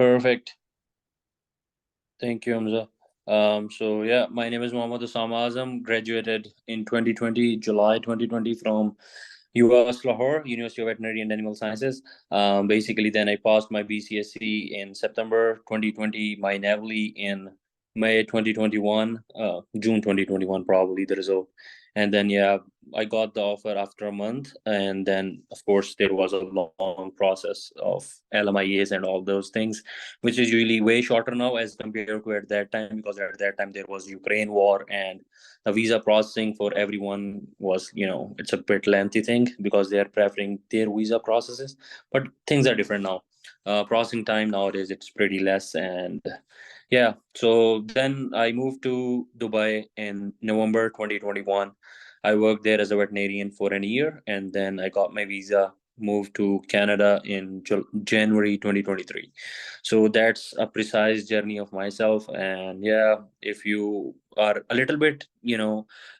Perfect. Thank you, Hamza. So yeah, my name is Mohammad Osama Azam, graduated in 2020, July 2020 from UVAS Lahore, University of Veterinary and Animal Sciences. Basically, then I passed my BCSE in September 2020, my NAVLE in May 2021, June 2021, probably the result. And then, yeah, I got the offer after a month. And then, of course, there was a long process of LMIAs and all those things, which is usually way shorter now as compared to at that time, because at that time there was Ukraine war and the visa processing for everyone was, it's a bit lengthy thing because they are preferring their visa processes. But things are different now. Processing time nowadays it's pretty less. And yeah, so then I moved to Dubai in November 2021. I worked there as a veterinarian for an year, and then I got my visa, moved to Canada in January 2023. So that's a precise journey of myself. And yeah, if you are a little bit,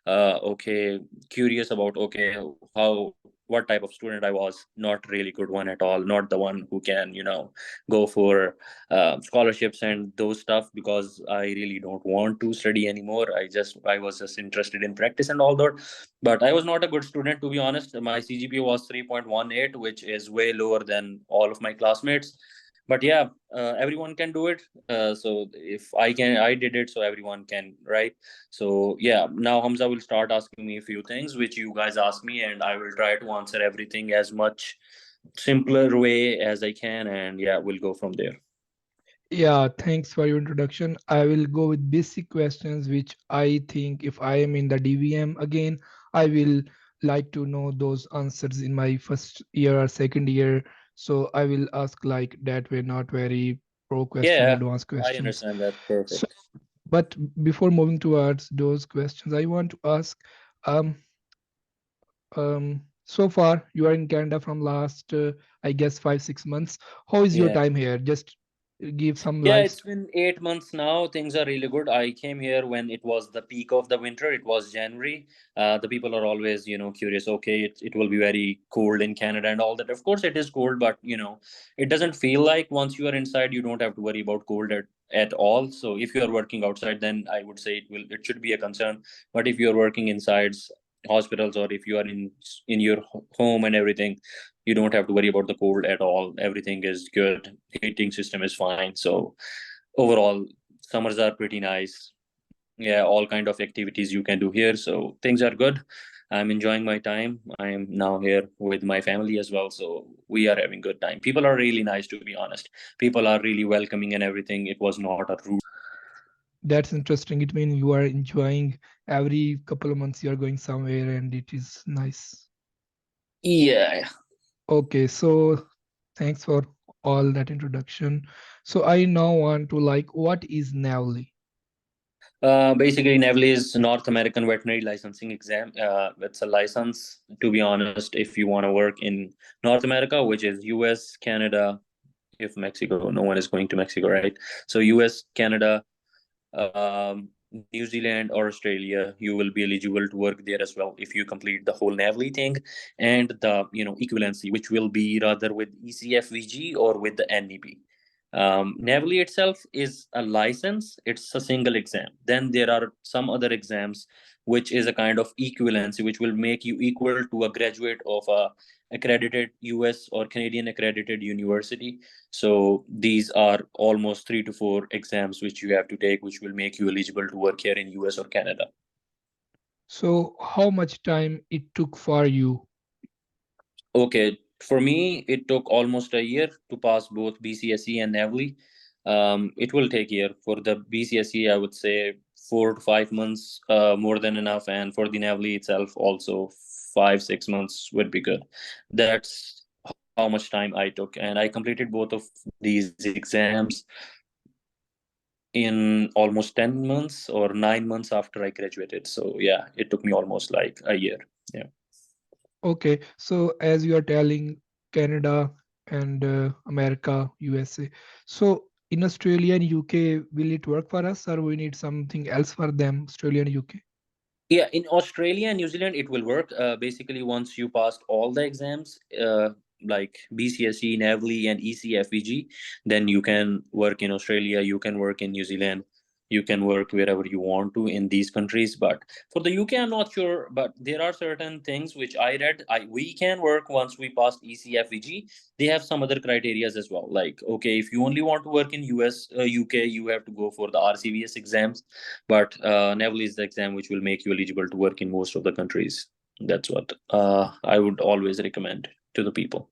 okay, curious about, okay, how, what type of student I was, not really good one at all, not the one who can, go for scholarships and those stuff, because I really don't want to study anymore. I was just interested in practice and all that. But I was not a good student, to be honest. My CGPA was 3.18, which is way lower than all of my classmates. But yeah, everyone can do it. So if I can, I did it, so everyone can, right? So yeah, now Hamza will start asking me a few things which you guys ask me, and I will try to answer everything as much simpler way as I can, and yeah, we'll go from there. Yeah, thanks for your introduction. I will go with basic questions, which I think if I am in the DVM again, I will like to know those answers in my first year or second year. So I will ask like that way, not very pro question, Yeah, advanced I questions. understand that. So, Perfect. but before moving towards those questions, I want to ask, um, so far you are in Canada from last, I guess 5 6 months. How is your Yeah. time here? Just give some Yeah, life. it's been 8 months now. Things are really good. I came here when it was the peak of the winter. It was January. The people are always, curious. Okay, it will be very cold in Canada and all that. Of course, it is cold, but it doesn't feel like once you are inside, you don't have to worry about cold at all. So if you are working outside, then I would say it should be a concern. But if you are working inside hospitals, or if you are in your home and everything, you don't have to worry about the cold at all. Everything is good. Heating system is fine. So overall, summers are pretty nice. Yeah, all kind of activities you can do here, so things are good. I'm enjoying my time. I am now here with my family as well, so we are having good time. People are really nice, to be honest. People are really welcoming and everything. It was not a rude. That's interesting. It means you are enjoying every couple of months you are going somewhere and it is nice. Yeah. Okay, so thanks for all that introduction. So I now want to like what is NAVLE? Basically, NAVLE is North American Veterinary Licensing Exam. It's a license, to be honest, if you want to work in North America, which is US, Canada, if Mexico, no one is going to Mexico, right? So US, Canada, New Zealand or Australia, you will be eligible to work there as well if you complete the whole NAVLE thing and the equivalency, which will be rather with ECFVG or with the NEP. NAVLE itself is a license; it's a single exam. Then there are some other exams, which is a kind of equivalency, which will make you equal to a graduate of a accredited US or Canadian accredited university. So these are almost 3 to 4 exams which you have to take, which will make you eligible to work here in US or Canada. So how much time it took for you? Okay, for me, it took almost a year to pass both BCSE and NAVLE. It will take a year. For the BCSE, I would say 4 to 5 months, more than enough. And for the NAVLE itself, also 5 6 months would be good. That's how much time I took. And I completed both of these exams in almost 10 months or 9 months after I graduated. So yeah, it took me almost like a year. Yeah. Okay, so as you are telling Canada and America, USA. So in Australia and UK, will it work for us or we need something else for them, Australia and UK? Yeah, in Australia and New Zealand, it will work. Basically, once you passed all the exams, like BCSE, NAVLE, and ECFEG, then you can work in Australia, you can work in New Zealand, you can work wherever you want to in these countries. But for the UK, I'm not sure, but there are certain things which I read. We can work once we pass ECFEG. They have some other criterias as well. Like, okay, if you only want to work in UK, you have to go for the RCVS exams. But NAVLE is the exam which will make you eligible to work in most of the countries. That's what I would always recommend to the people.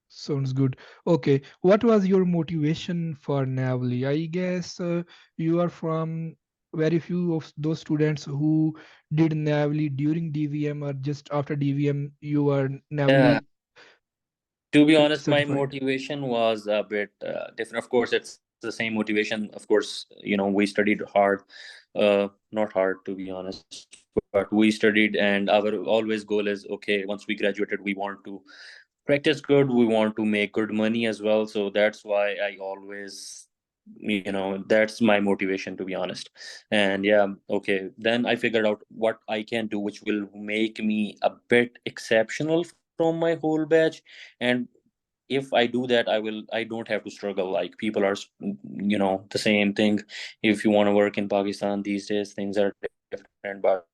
Sounds good. Okay, what was your motivation for NAVLE? I guess you are from very few of those students who did NAVLE during DVM or just after DVM you are Yeah, NAVLE to be honest, my certified. motivation was a bit different. Of course, it's the same motivation. Of course, we studied hard, not hard to be honest, but we studied, and our always goal is, okay, once we graduated, we want to practice good, we want to make good money as well. So that's why I always, that's my motivation, to be honest. And yeah, okay, then I figured out what I can do which will make me a bit exceptional from my whole batch. And if I do that, I don't have to struggle like people are, the same thing. If you want to work in Pakistan these days, things are different. But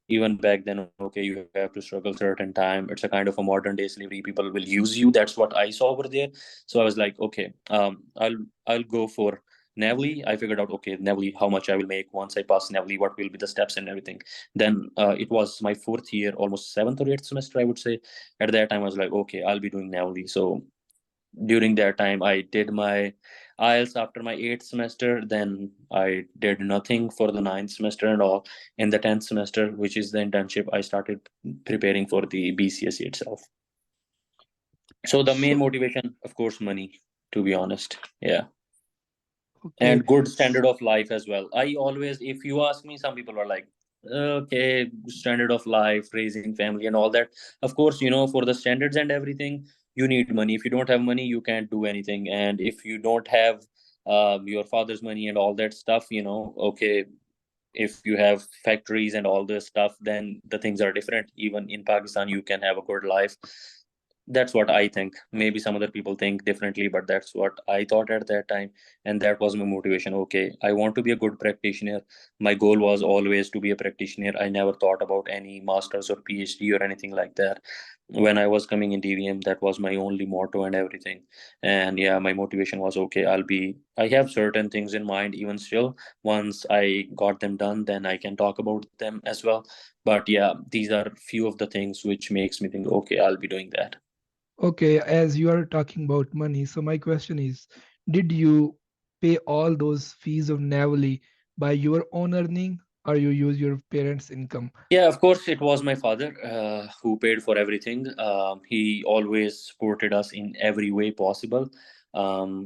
even back then, okay, you have to struggle certain time. It's a kind of a modern day slavery. People will use you. That's what I saw over there. So I was like, okay, I'll go for NAVLE. I figured out, okay, NAVLE, how much I will make once I pass NAVLE, what will be the steps and everything. Then it was my fourth year, almost seventh or eighth semester, I would say. At that time, I was like, okay, I'll be doing NAVLE. So during that time, I did my IELTS after my eighth semester. Then I did nothing for the ninth semester and all. In the 10th semester, which is the internship, I started preparing for the BCSE itself. So the main So motivation, of course, money, to be honest. Yeah. okay, And good standard of life as well. I always, if you ask me, some people are like, okay, standard of life, raising family and all that. Of course, for the standards and everything, you need money. If you don't have money, you can't do anything. And if you don't have your father's money and all that stuff, okay, if you have factories and all this stuff, then the things are different. Even in Pakistan, you can have a good life. That's what I think. Maybe some other people think differently, but that's what I thought at that time. And that was my motivation. Okay, I want to be a good practitioner. My goal was always to be a practitioner. I never thought about any masters or PhD or anything like that. When I was coming in DVM, that was my only motto and everything. And yeah, my motivation was, okay, I have certain things in mind even still. Once I got them done, then I can talk about them as well. But yeah, these are few of the things which makes me think, okay, I'll be doing that. okay, as you are talking about money, so my question is, did you pay all those fees of NAVLE by your own earning or you use your parents' income? Yeah, of course, it was my father who paid for everything. He always supported us in every way possible.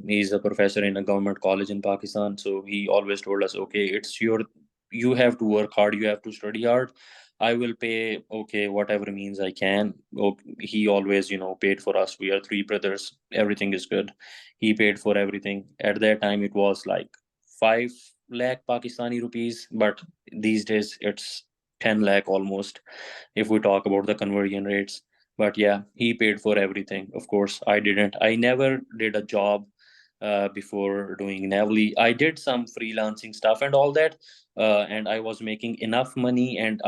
He's a professor in a government college in Pakistan, so he always told us, okay, you have to work hard, you have to study hard. I will pay, okay, whatever means I can. He always, paid for us. We are three brothers. Everything is good. He paid for everything. At that time, it was like 5 lakh Pakistani rupees, but these days it's 10 lakh almost, if we talk about the conversion rates. But yeah, he paid for everything. Of course, I didn't. I never did a job before doing NAVLE. I did some freelancing stuff and all that, and I was making enough money. And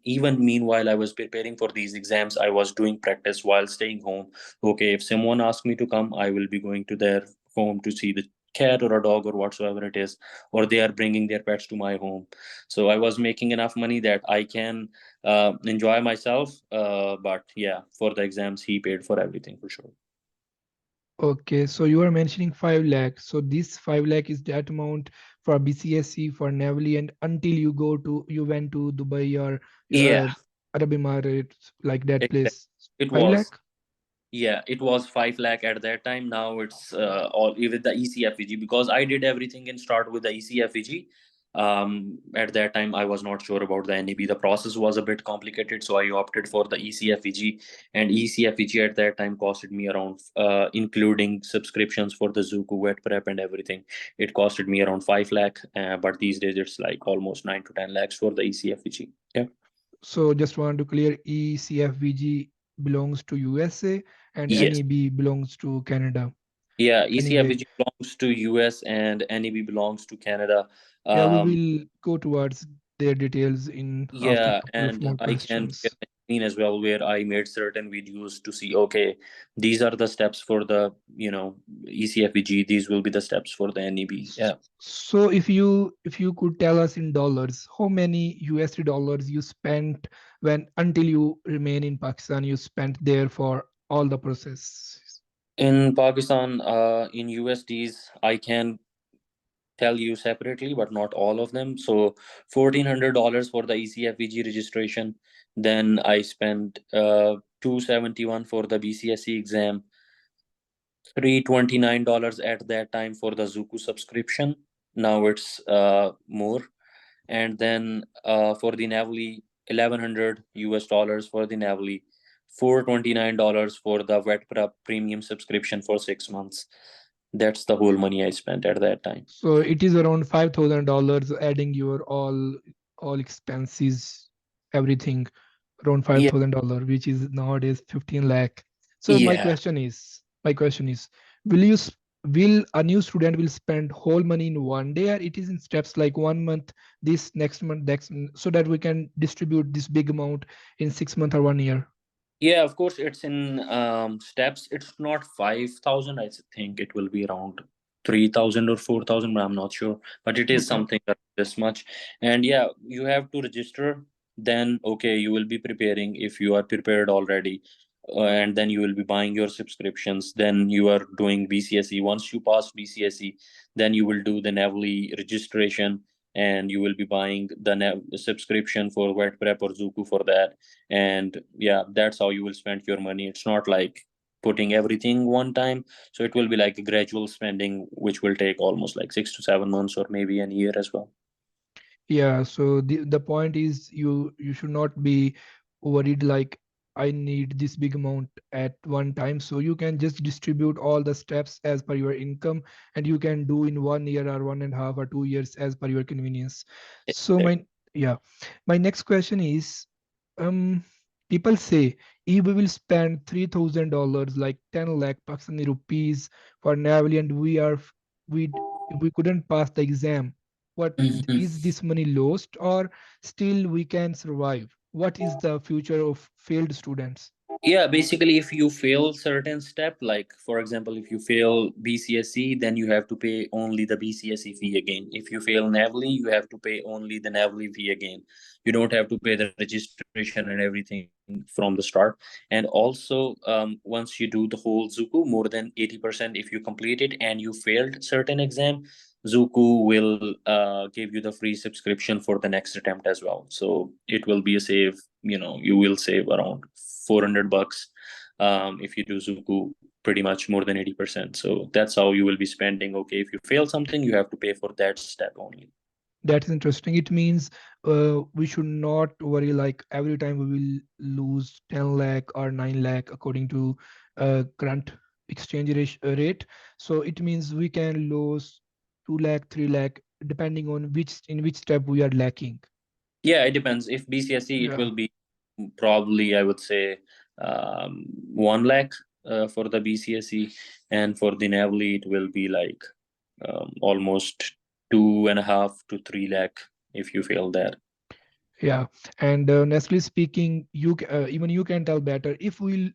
even meanwhile I was preparing for these exams, I was doing practice while staying home. Okay, if someone asked me to come, I will be going to their home to see the cat or a dog or whatsoever it is, or they are bringing their pets to my home. So I was making enough money that I can enjoy myself. But yeah, for the exams, he paid for everything for sure. Okay, so you are mentioning 5 lakh. So this 5 lakh is that amount for BCSE, for NAVLE, and until you went to Dubai or Yeah, Arab Emirates, like that exactly. place. It 5 was. lakh? Yeah, it was 5 lakh at that time. Now it's all with the ECFEG, because I did everything and start with the ECFEG. At that time, I was not sure about the NEB. The process was a bit complicated, so I opted for the ECFEG. And ECFEG at that time costed me around, including subscriptions for the Zuku, Wet Prep, and everything, it costed me around 5 lakh. But these days, it's like almost 9 to 10 lakhs for the ECFEG. Yeah. So just want to clear ECFVG belongs to USA and Yes. NEB belongs to Canada. Yeah, Anyway, ECFBG belongs to US and NEB belongs to Canada. yeah, we Um, will go towards their details in after yeah, couple of and more I can share questions. my screen as well where I made certain videos to see, okay, these are the steps for the, ECFBG, these will be the steps for the NEB. Yeah. So if you could tell us in dollars, how many USD dollars you spent when until you remain in Pakistan, you spent there for all the process. In Pakistan, in USDs, I can tell you separately, but not all of them. So $1,400 for the ECFVG registration. Then I spent 271 for the BCSE exam, $329 at that time for the Zuku subscription. Now it's more. And then for the NAVLE, 1100 US dollars for the NAVLE, $429 for the vet prep premium subscription for 6 months. That's the whole money I spent at that time. So it is around $5,000, adding your all expenses, everything, around Yeah, $5,000, which is nowadays 15 lakh. So yeah. my question is, will will a new student will spend whole money in one day, or it is in steps like 1 month, this next month, so that we can distribute this big amount in 6 months or 1 year? Yeah, of course, it's in steps. It's not 5,000. I think it will be around 3,000 or 4,000, but I'm not sure. But it is Okay. something that this much. And yeah, you have to register. Then, okay, you will be preparing if you are prepared already. And then you will be buying your subscriptions. Then you are doing BCSE. Once you pass BCSE, then you will do the NAVLE registration and you will be buying the subscription for Wet Prep or Zuku for that. And yeah, that's how you will spend your money. It's not like putting everything one time. So it will be like a gradual spending which will take almost like 6 to 7 months or maybe a year as well. Yeah, so the point is you should not be worried like I need this big amount at one time. So you can just distribute all the steps as per your income, and you can do in 1 year or 1.5 or 2 years as per your convenience. So Exactly. yeah, my next question is, um, people say if we will spend $3,000 like 10 lakh Pakistani rupees for Naval and we if we couldn't pass the exam, what Mhm. is this money lost or still we can survive? What is the future of failed students? Yeah, basically, if you fail certain step, like for example, if you fail BCSE, then you have to pay only the BCSE fee again. If you fail NAVLE, you have to pay only the NAVLE fee again. You don't have to pay the registration and everything from the start. And also, once you do the whole Zuku, more than 80%, if you complete it and you failed certain exam, Zuku will give you the free subscription for the next attempt as well. So it will be a save. You will save around $400 if you do Zuku pretty much more than 80%. So that's how you will be spending. Okay, if you fail something, you have to pay for that step only. That's interesting. It means we should not worry like every time we will lose 10 lakh or 9 lakh according to current rate. So it means we can lose 2 lakh, 3 lakh depending on which step we are lacking. Yeah, it depends. If BCSE, it Yeah. will be probably, I would say, 1 lakh for the BCSE, and for the NAVLE, it will be like almost 2.5 to 3 lakh if you fail that. Yeah, and honestly speaking, even you can tell better if we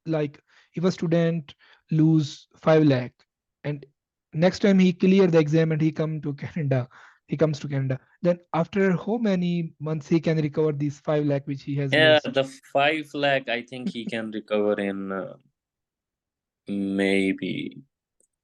like if a student lose 5 lakh and next time he clear the exam and he comes to Canada, then after how many months he can recover these 5 lakh which he has Yeah, lost? the 5 lakh, I think he can recover in maybe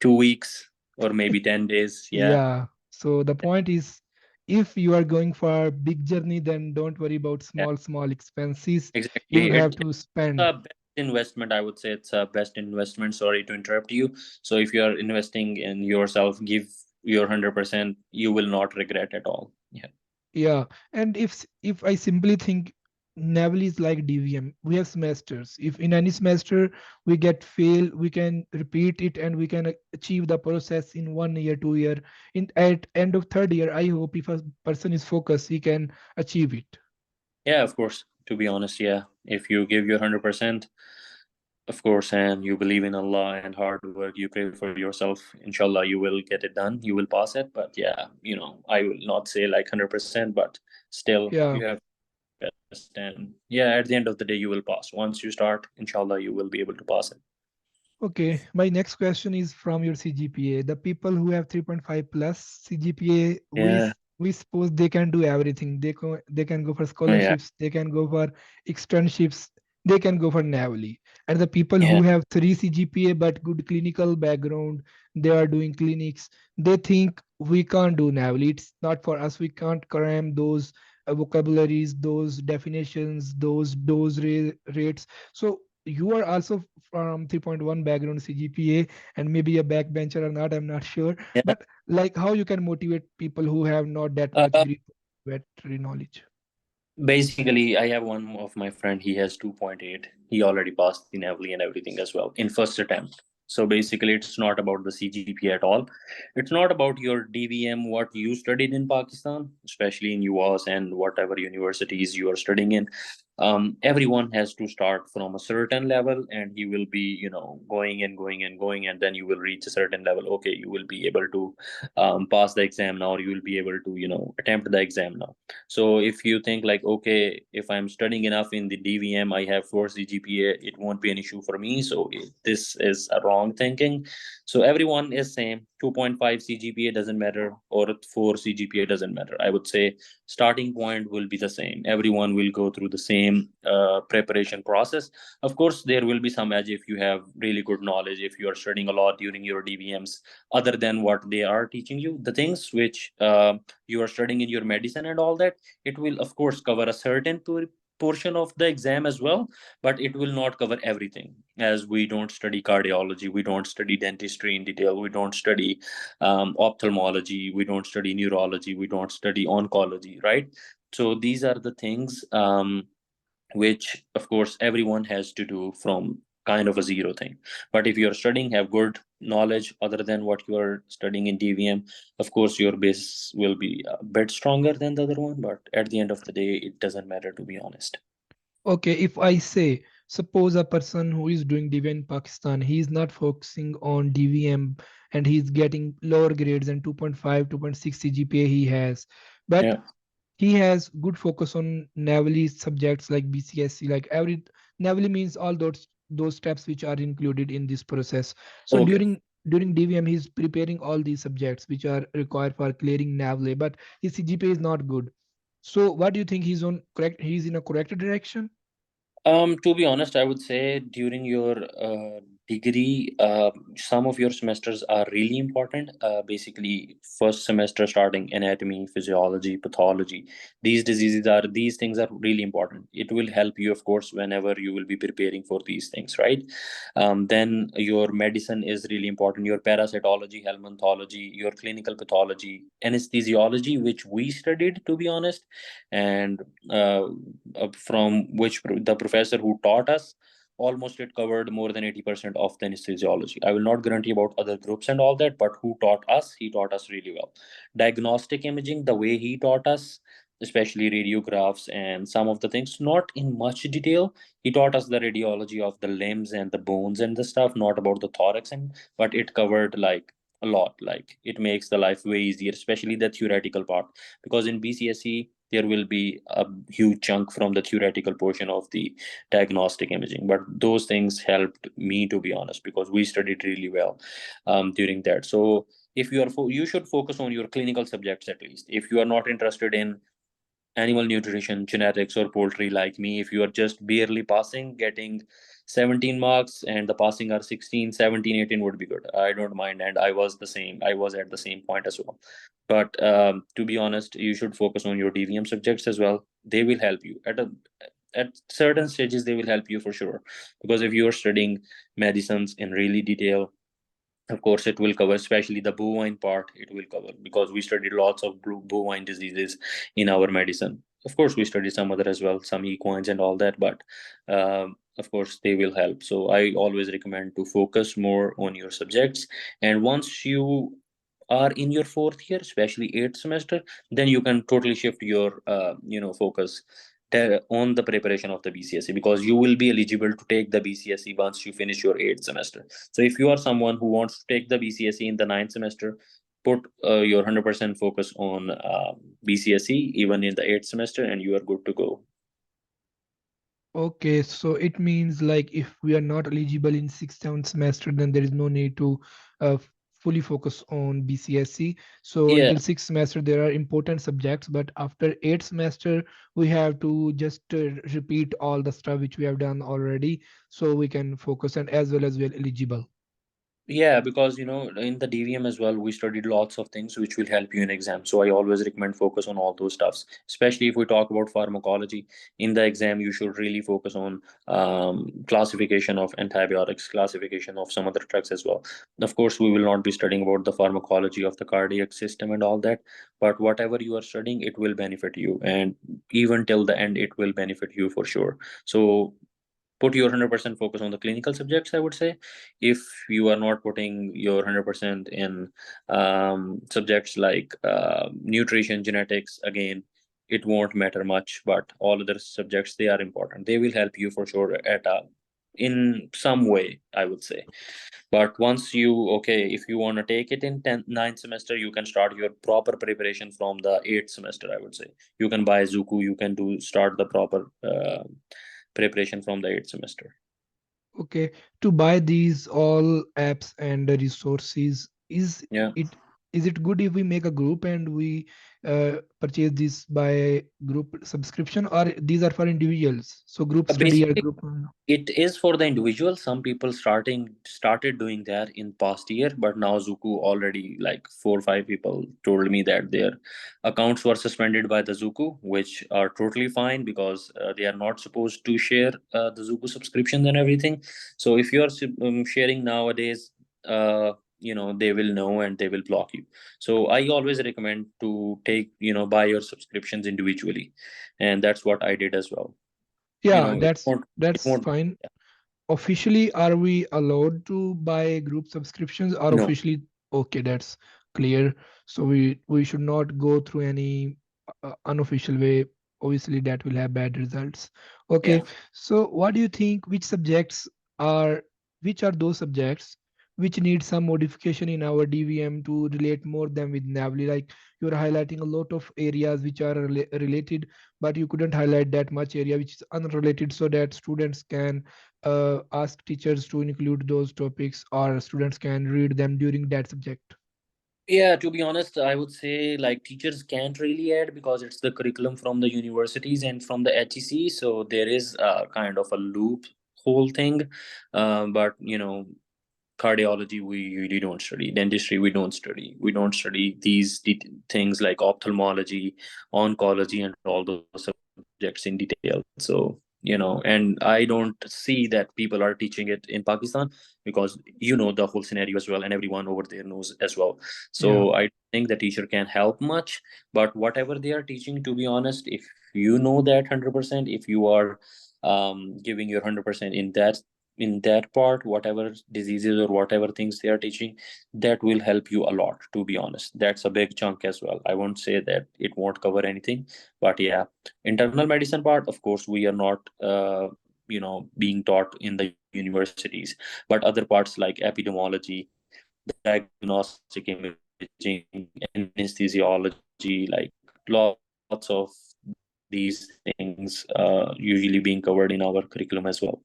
2 weeks or maybe 10 days. Yeah, Yeah. So the point is, if you are going for a big journey, then don't worry about yeah, small expenses. You exactly. will have to It's spend. a best investment. I would say it's a best investment. Sorry to interrupt you. So if you are investing in yourself, give your 100%. You will not regret at all. Yeah. Yeah, and if I simply think Naval is like DVM, we have semesters. If in any semester we get fail, we can repeat it and we can achieve the process in 1 year, 2 year. In at end of third year, I hope if a person is focused, he can achieve it. Yeah, of course. To be honest, yeah. If you give your 100%, of course, and you believe in Allah and hard work, you pray for yourself, inshallah, you will get it done, you will pass it. But yeah, I will not say like 100%, but still Yeah. you have best. And yeah, at the end of the day, you will pass. Once you start, inshallah, you will be able to pass it. Okay, my next question is from your CGPA. The people who have 3.5 plus CGPA, Yeah. we suppose they can do everything. They can go for Oh, yeah. scholarships, they can go for externships, they can go for NAVLE. And the people Yeah. who have 3 CGPA but good clinical background, they are doing clinics, they think we can't do NAVLE. It's not for us. We can't cram those vocabularies, those definitions, those rates. So you are also from 3.1 background CGPA and maybe a backbencher or not, I'm not sure. Yeah. But like how you can motivate people who have not that much Uh, grip veterinary knowledge? Basically, I have one of my friend. He has 2.8. He already passed the NAVLE and everything as well in first attempt. So basically, it's not about the CGP at all. It's not about your DVM, what you studied in Pakistan, especially in UVAS and whatever universities you are studying in. Everyone has to start from a certain level, and he will be, going and going and going, and then you will reach a certain level. Okay, you will be able to pass the exam now, or you will be able to, attempt the exam now. So if you think like, okay, if I'm studying enough in the DVM, I have 4 CGPA, it won't be an issue for me. So this is a wrong thinking. So everyone is same. 2.5 CGPA doesn't matter, or 4 CGPA doesn't matter. I would say starting point will be the same. Everyone will go through the same preparation process. Of course, there will be some edge if you have really good knowledge, if you are studying a lot during your DVMs, other than what they are teaching you. The things which you are studying in your medicine and all that, it will of course cover a certain portion of the exam as well, but it will not cover everything, as we don't study cardiology, we don't study dentistry in detail, we don't study ophthalmology, we don't study neurology, we don't study oncology, right? So these are the things which of course everyone has to do from kind of a zero thing. But if you're studying, have good knowledge other than what you are studying in DVM, of course your base will be a bit stronger than the other one, but at the end of the day it doesn't matter, to be honest. Okay, if I say, suppose a person who is doing DVM in Pakistan, he is not focusing on DVM and he's getting lower grades and 2.5, 2.6 CGPA he has, but Yeah. he has good focus on NAVLE subjects like BCSE, like every NAVLE means all those steps which are included in this process. So Okay. during DVM, he's preparing all these subjects which are required for clearing NAVLE, but his CGPA is not good. So what do you think he's on correct? He's in a correct direction? To be honest, I would say during your degree, some of your semesters are really important. Basically, first semester starting anatomy, physiology, pathology. These things are really important. It will help you, of course, whenever you will be preparing for these things, right? Then your medicine is really important. Your parasitology, helminthology, your clinical pathology, anesthesiology, which we studied, to be honest, and from which the professor who taught us, almost it covered more than 80% of the anesthesiology. I will not guarantee about other groups and all that, but who taught us, he taught us really well. Diagnostic imaging, the way he taught us, especially radiographs and some of the things, not in much detail. He taught us the radiology of the limbs and the bones and the stuff, not about the thorax, and but it covered like a lot. Like it makes the life way easier, especially the theoretical part, because in BCSE there will be a huge chunk from the theoretical portion of the diagnostic imaging. But those things helped me, to be honest, because we studied really well during that. So if you are you should focus on your clinical subjects at least. If you are not interested in animal nutrition, genetics, or poultry like me, if you are just barely passing, getting 17 marks and the passing are 16, 17, 18 would be good. I don't mind. And I was the same. I was at the same point as well. But to be honest, you should focus on your DVM subjects as well. They will help you at certain stages. They will help you for sure. Because if you are studying medicines in really detail, of course, it will cover, especially the bovine part, it will cover because we studied lots of bovine diseases in our medicine. Of course, we studied some other as well, some equines and all that, but of course, they will help. So I always recommend to focus more on your subjects. And once you are in your fourth year, especially eighth semester, then you can totally shift your, focus. on the preparation of the BCSE, because you will be eligible to take the BCSE once you finish your eighth semester. So if you are someone who wants to take the BCSE in the ninth semester, put your 100% focus on BCSE even in the eighth semester, and you are good to go. Okay, so it means like if we are not eligible in sixth, seventh semester, then there is no need to fully focus on BCSE. So Yeah. until sixth semester, there are important subjects, but after eighth semester, we have to just repeat all the stuff which we have done already, so we can focus and as well as we are eligible. Yeah, because in the DVM as well, we studied lots of things which will help you in exam. So I always recommend focus on all those stuffs. Especially if we talk about pharmacology in the exam, you should really focus on classification of antibiotics, classification of some other drugs as well. Of course, we will not be studying about the pharmacology of the cardiac system and all that, but whatever you are studying, it will benefit you, and even till the end, it will benefit you for sure. So put your 100% focus on the clinical subjects, I would say. If you are not putting your 100% in subjects like nutrition, genetics, again, it won't matter much, but all other subjects, they are important, they will help you for sure at a in some way, I would say. But once you, okay, if you want to take it in 10th ninth semester, you can start your proper preparation from the 8th semester, I would say. You can buy Zuku, you can do start the proper preparation from the 8th semester. Okay, to buy these all apps and the resources, Yeah. it is it good if we make a group and we purchase this by group subscription, or these are for individuals? So group study or Basically, group. it is for the individual. Some people started doing that in past year, but now Zuku already, like 4 or 5 people told me that their accounts were suspended by the Zuku, which are totally fine because they are not supposed to share the Zuku subscriptions and everything. So if you are sharing nowadays, they will know and they will block you. So I always recommend to take, buy your subscriptions individually, and that's what I did as well. Yeah, It that's won't, it that's won't. fine. Officially, are we allowed to buy group subscriptions, or No. officially? Okay, that's clear. So we should not go through any unofficial way. Obviously, that will have bad results. Okay, Yeah. so what do you think? Are which are those subjects which need some modification in our DVM to relate more them with NAVLE? Like you're highlighting a lot of areas which are related, but you couldn't highlight that much area which is unrelated, so that students can ask teachers to include those topics, or students can read them during that subject. Yeah, to be honest, I would say like teachers can't really add because it's the curriculum from the universities and from the HEC. So there is a kind of a loop whole thing. But cardiology we usually don't study, dentistry we don't study these things like ophthalmology, oncology, and all those subjects in detail. So and I don't see that people are teaching it in Pakistan, because the whole scenario as well, and everyone over there knows as well. So Yeah. I think the teacher can help much, but whatever they are teaching, to be honest, if you know that 100%, if you are giving your 100% in that part, whatever diseases or whatever things they are teaching, that will help you a lot, to be honest. That's a big chunk as well. I won't say that it won't cover anything, but yeah, internal medicine part, of course, we are not being taught in the universities, but other parts like epidemiology, diagnostic imaging, anesthesiology, like lots of these things usually being covered in our curriculum as well.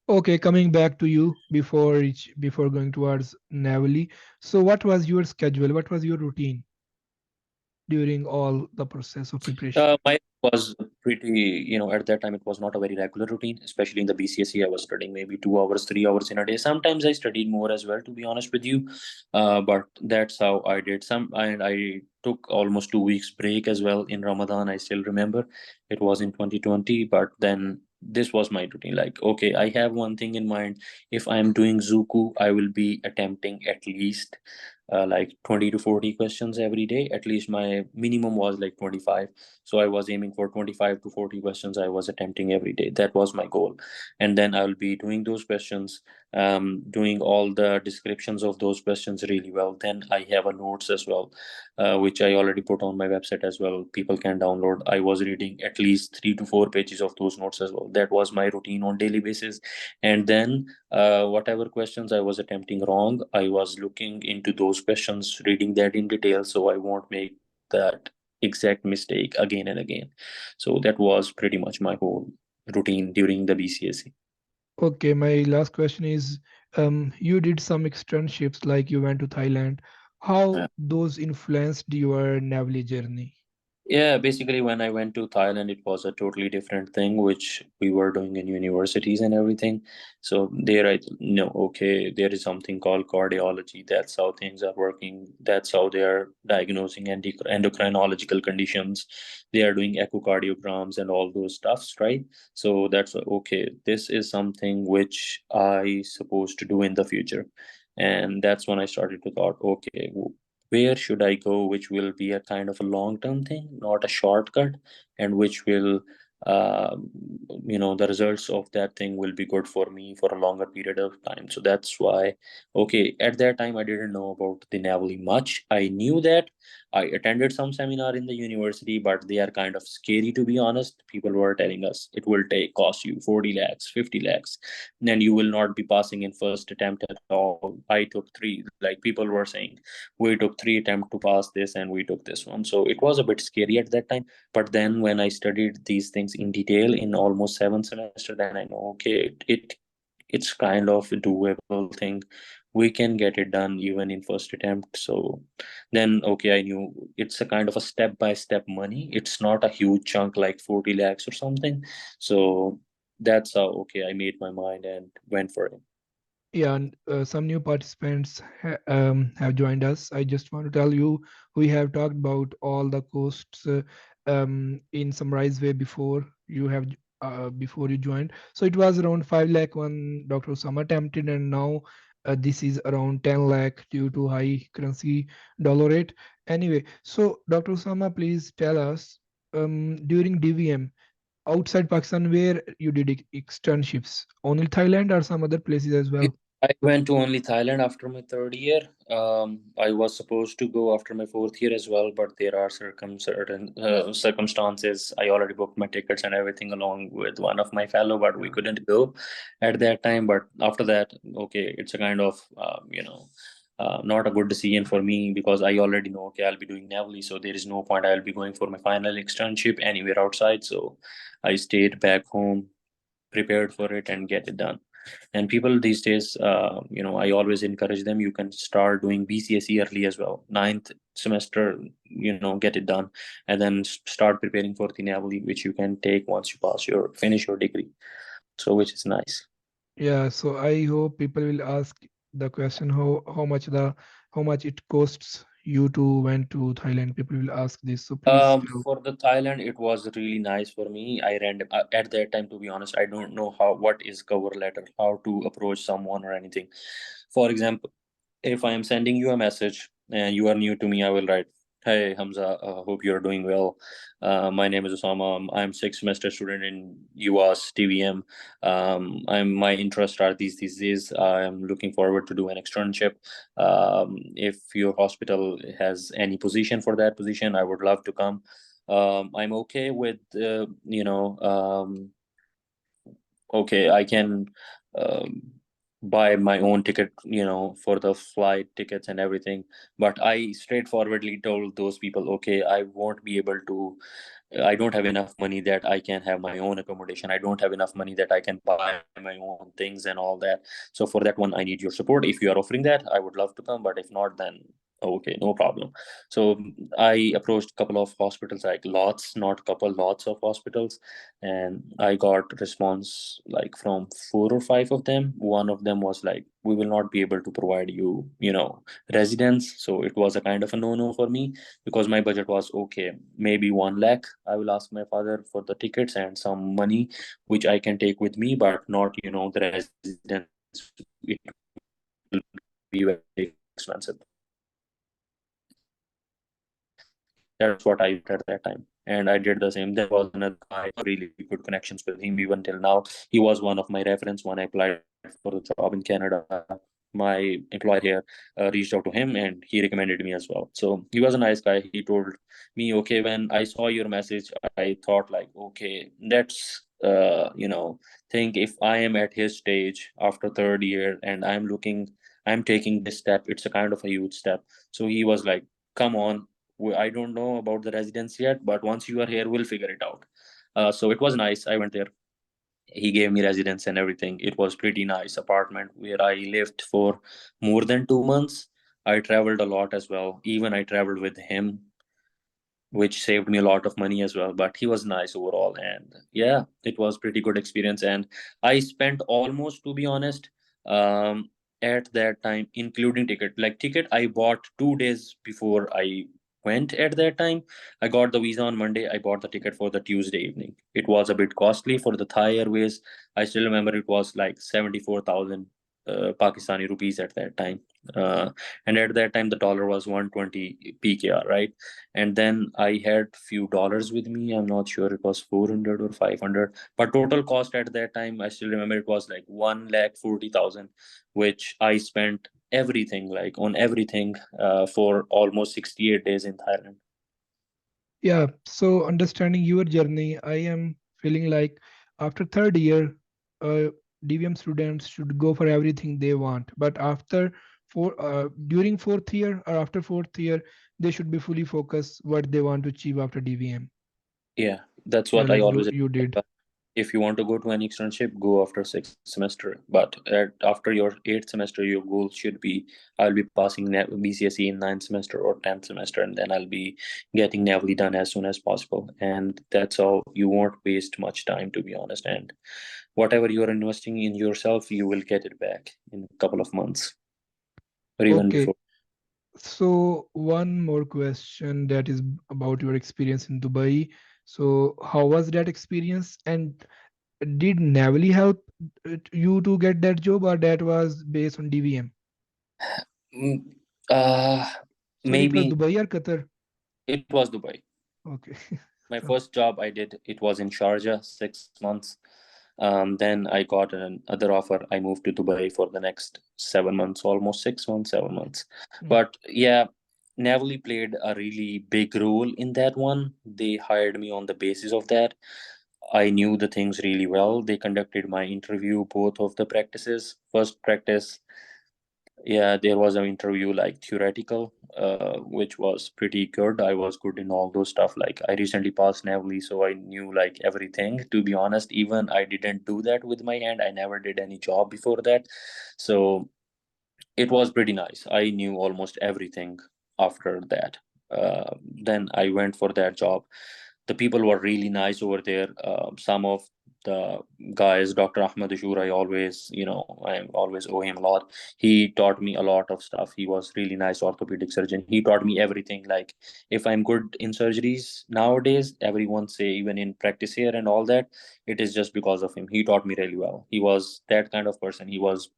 Okay, coming back to you before going towards Navali. So what was your schedule? What was your routine during all the process of preparation? My was pretty, at that time it was not a very regular routine, especially in the BCSE. I was studying maybe 2 hours, 3 hours in a day. Sometimes I studied more as well, to be honest with you. But that's how I did some, and I took almost 2 weeks break as well in Ramadan. I still remember it was in 2020, but then this was my routine. Like, okay, I have one thing in mind. If I'm doing Zuku, I will be attempting at least like 20 to 40 questions every day. At least my minimum was like 25. So I was aiming for 25 to 40 questions I was attempting every day. That was my goal. And then I will be doing those questions doing all the descriptions of those questions really well. Then I have a notes as well, which I already put on my website as well. People can download. I was reading at least 3 to 4 pages of those notes as well. That was my routine on daily basis. And then whatever questions I was attempting wrong, I was looking into those questions, reading that in detail, so I won't make that exact mistake again and again. So that was pretty much my whole routine during the BCSE. Okay, my last question is, you did some externships, like you went to Thailand. How those influenced your naval journey? Yeah, basically, when I went to Thailand, it was a totally different thing, which we were doing in universities and everything. So there, I know, okay, there is something called cardiology. That's how things are working. That's how they are diagnosing endocrinological conditions. They are doing echocardiograms and all those stuffs, right? So that's okay. This is something which I supposed to do in the future. And that's when I started to thought, okay, where should I go, which will be a kind of a long term thing, not a shortcut, and which will, uh, the results of that thing will be good for me for a longer period of time. So that's why, okay, at that time I didn't know about the Navali much. I knew that I attended some seminar in the university, but they are kind of scary to be honest. People were telling us it will take cost you 40 lakhs, 50 lakhs, and you will not be passing in first attempt at all. I took three, like people were saying we took 3 attempts to pass this and we took this one, so it was a bit scary at that time. But then when I studied these things in detail in almost 7 semester, then I know, okay, it's kind of a doable thing. We can get it done even in first attempt. So then, okay, I knew it's a kind of a step by step money. It's not a huge chunk like 40 lakhs or something. So that's how, okay, I made my mind and went for it. Yeah, and some new participants have joined us. I just want to tell you, we have talked about all the costs in summarized way before you joined. So it was around 5 lakh when Dr. Osama attempted, and now this is around 10 lakh due to high currency dollar rate. Anyway, so Dr. Osama, please tell us, during DVM outside Pakistan, where you did externships, only Thailand or some other places as Yeah, well? I went to only Thailand after my third year. I was supposed to go after my fourth year as well, but there are certain circumstances. I already booked my tickets and everything along with one of my fellow, but we couldn't go at that time. But after that, okay, it's a kind of not a good decision for me because I already know, okay, I'll be doing Navali, so there is no point I'll be going for my final externship anywhere outside. So I stayed back home, prepared for it, and get it done. And people these days, I always encourage them, you can start doing BCSE early as well, ninth semester, get it done, and then start preparing for the Navali, which you can take once you finish your degree, so which is nice. Yeah, so I hope people will ask the question, how much it costs you to went to Thailand. People will ask this, so please tell. For the Thailand, it was really nice for me. I ran at that time, to be honest, I don't know what is cover letter, how to approach someone or anything. For example, if I am sending you a message and you are new to me, I will write, "Hey Hamza, hope you're doing well. My name is Osama. I'm sixth semester student in UVAS TVM. My interests are these. I'm looking forward to do an externship. If your hospital has any position for that position, I would love to come. I'm okay with okay, I can um, buy my own ticket, for the flight tickets and everything. But I straightforwardly told those people, okay, I won't be able to. I don't have enough money that I can have my own accommodation. I don't have enough money that I can buy my own things and all that. So for that one, I need your support. If you are offering that, I would love to come. But if not, then okay, no problem. So I approached a couple of hospitals, like lots of hospitals, and I got response like from 4 or 5 of them. One of them was like, we will not be able to provide you, residence. So it was a kind of a no-no for me, because my budget was okay, maybe 1 lakh. I will ask my father for the tickets and some money which I can take with me, but not, the residence. It will be very expensive. That's what I thought at that time. And I did the same. Then there was another guy who I have really good connections with him even till now. He was one of my reference when I applied for the Navali. for the job in Canada. My employer here reached out to him and he recommended me as well. So he was a nice guy. He told me, okay, when I saw your message, I thought like, okay, let's think if I am at his stage after third year and I'm taking this step, it's a kind of a huge step. So he was like, come on, I don't know about the residence yet, but once you are here, we'll figure it out. So it was nice. I went there. He gave me residence and everything. It was pretty nice apartment where I lived for more than 2 months. I traveled a lot as well. Even I traveled with him, which saved me a lot of money as well. But he was nice overall, and yeah, it was pretty good experience. And I spent almost, to be honest, at that time, including ticket. Like ticket, I bought 2 days before I went. At that time, I got the visa on Monday. I bought the ticket for the Tuesday evening. It was a bit costly for the Thai Airways. I still remember it was like 74,000 Pakistani rupees at that time. Uh, and at that time, the dollar was 120 PKR, right? And then I had few dollars with me. I'm not sure it was 400 or 500, but total cost at that time, I still remember it was like 1,40,000, which I spent everything, like on everything, for almost 68 days in Thailand. Yeah, so understanding your journey, I am feeling like after third year, DVM students should go for everything they want. But after during fourth year or after fourth year, they should be fully focused what they want to achieve after DVM. Yeah, that's Yeah, what I like always. you did. If you want to go to an externship, go after sixth semester. But after your eighth semester, your goal should be, I'll be passing BCSE in ninth semester or 10th semester, and then I'll be getting NAVLE done as soon as possible. And that's all. You won't waste much time, to be honest. And whatever you're investing in yourself, you will get it back in a couple of months or even Okay, before. so one more question that is about your experience in Dubai. So how was that experience? And did Navali help you to get that job, or that was based on DVM? Mm, uh, Sorry, it was Maybe Dubai or Qatar? it was Dubai. Okay. My Okay. first job I did, it was in Sharjah, 6 months. Then I got another offer. I moved to Dubai for the next 7 months, almost 6 months, 7 months. Mm. But yeah, Navali played a really big role in that one. They hired me on the basis of that. I knew the things really well. They conducted my interview, both of the practices. First practice, yeah, there was an interview like theoretical, which was pretty good. I was good in all those stuff. Like I recently passed Navali, so I knew like everything. To be honest, even I didn't do that with my hand. I never did any job before that, so it was pretty nice. I knew almost everything after that. Then I went for that job. The people were really nice over there. Some of the guys, Dr. Ahmed Ashur, I always owe him a lot. He taught me a lot of stuff. He was really nice orthopedic surgeon. He taught me everything. Like if I'm good in surgeries nowadays, everyone say even in practice here and all that, it is just because of him. He taught me really well. He was that kind of person. He was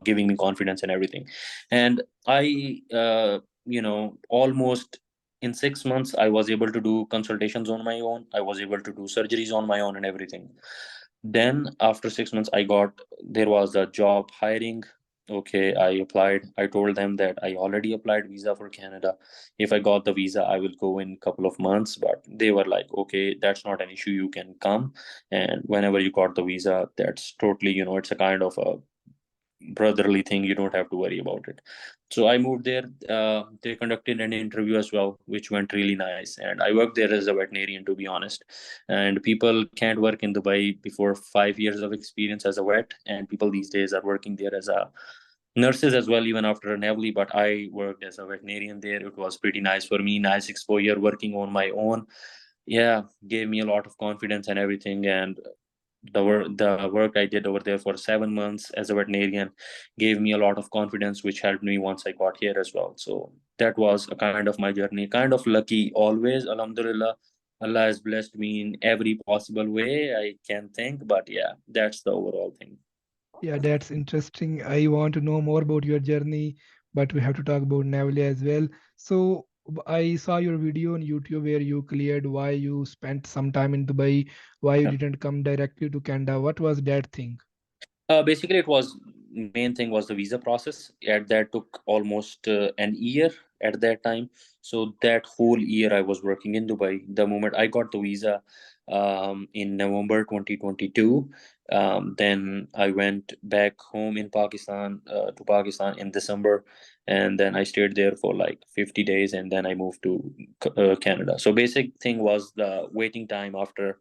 giving me confidence and everything. And I almost in 6 months I was able to do consultations on my own. I was able to do surgeries on my own and everything. Then after 6 months, there was a job hiring. Okay, I applied. I told them that I already applied visa for Canada. If I got the visa, I will go in couple of months. But they were like, okay, that's not an issue. You can come, and whenever you got the visa, that's totally, it's a kind of a brotherly thing. You don't have to worry about it. So I moved there. They conducted an interview as well, which went really nice, and I worked there as a veterinarian, to be honest. And people can't work in Dubai before 5 years of experience as a vet, and people these days are working there as a nurses as well, even after an heavily. But I worked as a veterinarian there. It was pretty nice for me, nice exposure working on my own. Yeah, gave me a lot of confidence and everything. And the work I did over there for 7 months as a veterinarian gave me a lot of confidence, which helped me once I got here as well. So that was a kind of my journey. Kind of lucky always, alhamdulillah. Allah has blessed me in every possible way I can think. But yeah, that's the overall thing. Yeah, that's interesting. I want to know more about your journey, but we have to talk about Navali as well. So I saw your video on YouTube where you cleared why you spent some time in Dubai, why you Yeah. didn't come directly to Canada. What was that thing? Basically, it was main thing was the visa process. At that took almost an year at that time. So that whole year I was working in Dubai. The moment I got the visa, in November 2022, then I went back home in Pakistan, to Pakistan in December, and then I stayed there for like 50 days, and then I moved to Canada. So basic thing was the waiting time after,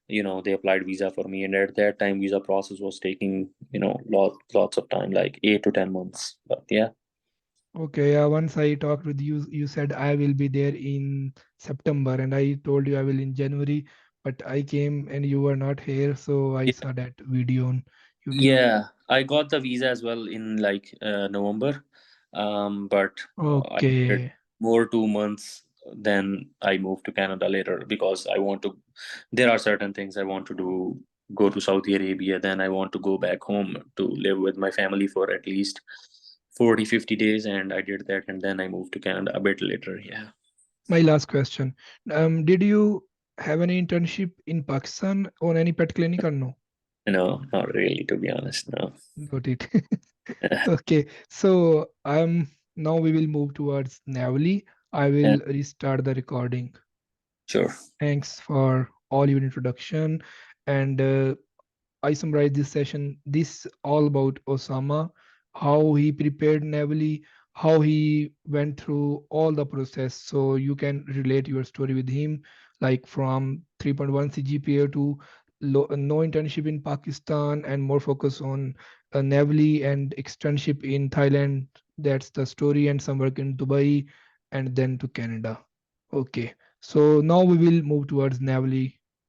they applied visa for me, and at that time visa process was taking, lots of time, like 8 to 10 months, but yeah. Okay, once I talked with you, you said I will be there in September, and I told you I will in January, but I came and you were not here, so I saw that video on YouTube. Yeah, I got the visa as well in like November, but I did Okay, more 2 months. Then I moved to Canada later because I want to. There are certain things I want to do. Go to Saudi Arabia, then I want to go back home to live with my family for at least 40, 50 days, and I did that, and then I moved to Canada a bit later. Yeah. my last question. Did you have any internship in Pakistan on any pet clinic or no? No, not really, to be honest. No. Got it. Okay, so now we will move towards Navali. I Yeah, will restart the recording. sure. Thanks for all your introduction. And I summarize this session. This all about Osama, how he prepared navally, how he went through all the process. So you can relate your story with him, like from 3.1 CGPA to no internship in Pakistan and more focus on navally and externship in Thailand. That's the story, and some work in Dubai and then to Canada. Okay, so now we will move towards navally.